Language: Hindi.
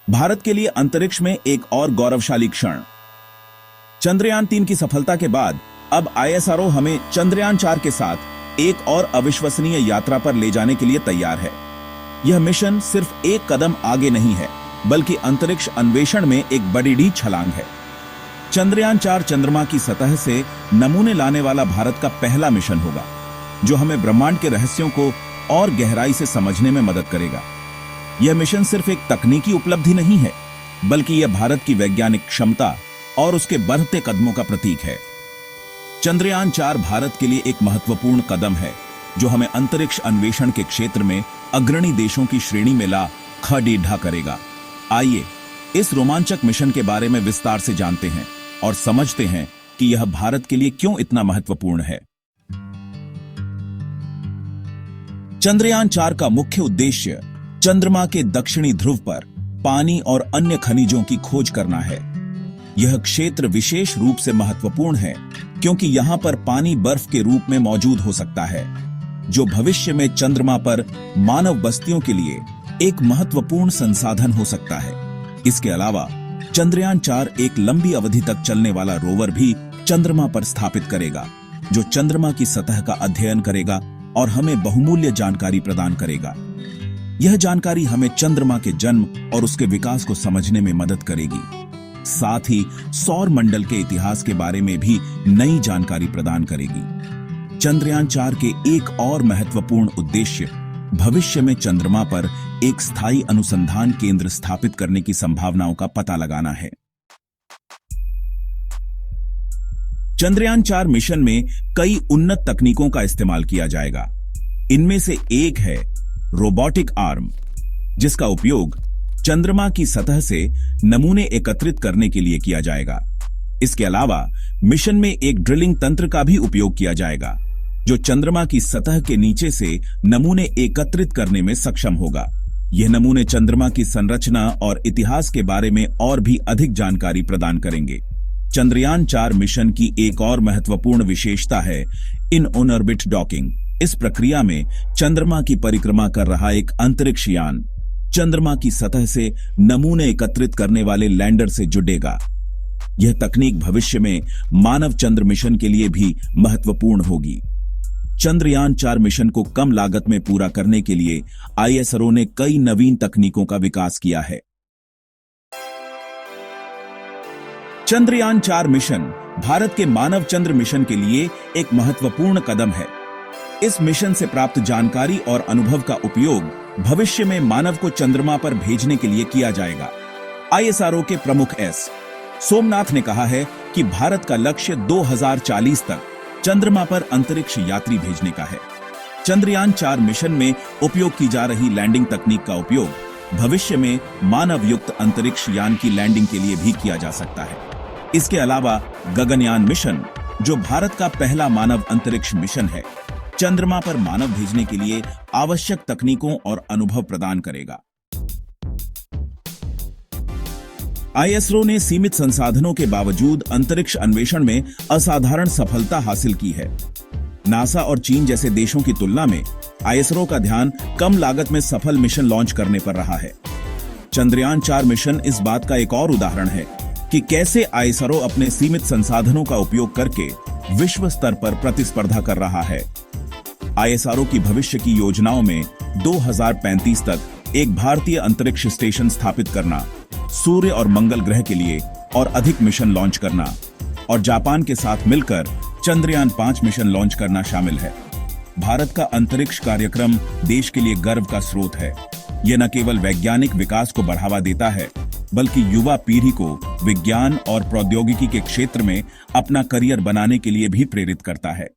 भारत के लिए अंतरिक्ष में एक और गौरवशाली क्षण। चंद्रयान 3 की सफलता के बाद अब आईएसआरओ हमें चंद्रयान 4 के साथ एक और अविश्वसनीय यात्रा पर ले जाने के लिए तैयार है। यह मिशन सिर्फ एक कदम आगे नहीं है, बल्कि अंतरिक्ष अन्वेषण में एक बड़ी छलांग है। चंद्रयान 4 चंद्रमा की सतह से नमूने लाने वाला भारत का पहला मिशन होगा, जो हमें ब्रह्मांड के रहस्यों को और गहराई से समझने में मदद करेगा। यह मिशन सिर्फ एक तकनीकी उपलब्धि नहीं है, बल्कि यह भारत की वैज्ञानिक क्षमता और उसके बढ़ते कदमों का प्रतीक है। चंद्रयान 4 भारत के लिए एक महत्वपूर्ण कदम है, जो हमें अंतरिक्ष अन्वेषण के क्षेत्र में अग्रणी देशों की श्रेणी में ला खड़ा करेगा। आइए इस रोमांचक मिशन के बारे में विस्तार से जानते हैं और समझते हैं कि यह भारत के लिए क्यों इतना महत्वपूर्ण है। चंद्रयान 4 का मुख्य उद्देश्य चंद्रमा के दक्षिणी ध्रुव पर पानी और अन्य खनिजों की खोज करना है। यह क्षेत्र विशेष रूप से महत्वपूर्ण है क्योंकि यहां पर पानी बर्फ के रूप में मौजूद हो सकता है, जो भविष्य में चंद्रमा पर मानव बस्तियों के लिए एक महत्वपूर्ण संसाधन हो सकता है। इसके अलावा चंद्रयान 4 एक लंबी अवधि तक चलने वाला रोवर भी चंद्रमा पर स्थापित करेगा, जो चंद्रमा की सतह का अध्ययन करेगा और हमें बहुमूल्य जानकारी प्रदान करेगा। यह जानकारी हमें चंद्रमा के जन्म और उसके विकास को समझने में मदद करेगी, साथ ही सौर मंडल के इतिहास के बारे में भी नई जानकारी प्रदान करेगी। चंद्रयान 4 के एक और महत्वपूर्ण उद्देश्य भविष्य में चंद्रमा पर एक स्थायी अनुसंधान केंद्र स्थापित करने की संभावनाओं का पता लगाना है। चंद्रयान 4 मिशन में कई उन्नत तकनीकों का इस्तेमाल किया जाएगा। इनमें से एक है रोबोटिक आर्म, जिसका उपयोग चंद्रमा की सतह से नमूने एकत्रित करने के लिए किया जाएगा। इसके अलावा मिशन में एक ड्रिलिंग तंत्र का भी उपयोग किया जाएगा, जो चंद्रमा की सतह के नीचे से नमूने एकत्रित करने में सक्षम होगा। यह नमूने चंद्रमा की संरचना और इतिहास के बारे में और भी अधिक जानकारी प्रदान करेंगे। चंद्रयान 4 मिशन की एक और महत्वपूर्ण विशेषता है इन ऑन ऑर्बिट डॉकिंग। इस प्रक्रिया में चंद्रमा की परिक्रमा कर रहा एक अंतरिक्ष यान चंद्रमा की सतह से नमूने एकत्रित करने वाले लैंडर से जुड़ेगा। यह तकनीक भविष्य में मानव चंद्र मिशन के लिए भी महत्वपूर्ण होगी। चंद्रयान 4 मिशन को कम लागत में पूरा करने के लिए आईएसआरओ ने कई नवीन तकनीकों का विकास किया है। चंद्रयान 4 मिशन भारत के मानव चंद्र मिशन के लिए एक महत्वपूर्ण कदम है। इस मिशन से प्राप्त जानकारी और अनुभव का उपयोग भविष्य में मानव को चंद्रमा पर भेजने के लिए किया जाएगा। आईएसआरओ के प्रमुख एस सोमनाथ ने कहा है कि भारत का लक्ष्य 2040 तक चंद्रमा पर अंतरिक्ष यात्री भेजने का है। चंद्रयान 4 मिशन में उपयोग की जा रही लैंडिंग तकनीक का उपयोग भविष्य में मानव युक्त अंतरिक्ष यान की लैंडिंग के लिए भी किया जा सकता है। इसके अलावा गगनयान मिशन, जो भारत का पहला मानव अंतरिक्ष मिशन है, चंद्रमा पर मानव भेजने के लिए आवश्यक तकनीकों और अनुभव प्रदान करेगा। आईएसआरओ ने सीमित संसाधनों के बावजूद अंतरिक्ष अन्वेषण में असाधारण सफलता हासिल की है। नासा और चीन जैसे देशों की तुलना में आईएसआरओ का ध्यान कम लागत में सफल मिशन लॉन्च करने पर रहा है। चंद्रयान 4 मिशन इस बात का एक और उदाहरण है कि कैसे आईएसआरओ अपने सीमित संसाधनों का उपयोग करके विश्व स्तर पर प्रतिस्पर्धा कर रहा है। आईएसआरओ की भविष्य की योजनाओं में 2035 तक एक भारतीय अंतरिक्ष स्टेशन स्थापित करना, सूर्य और मंगल ग्रह के लिए और अधिक मिशन लॉन्च करना और जापान के साथ मिलकर चंद्रयान 5 मिशन लॉन्च करना शामिल है। भारत का अंतरिक्ष कार्यक्रम देश के लिए गर्व का स्रोत है। यह न केवल वैज्ञानिक विकास को बढ़ावा देता है, बल्कि युवा पीढ़ी को विज्ञान और प्रौद्योगिकी के क्षेत्र में अपना करियर बनाने के लिए भी प्रेरित करता है।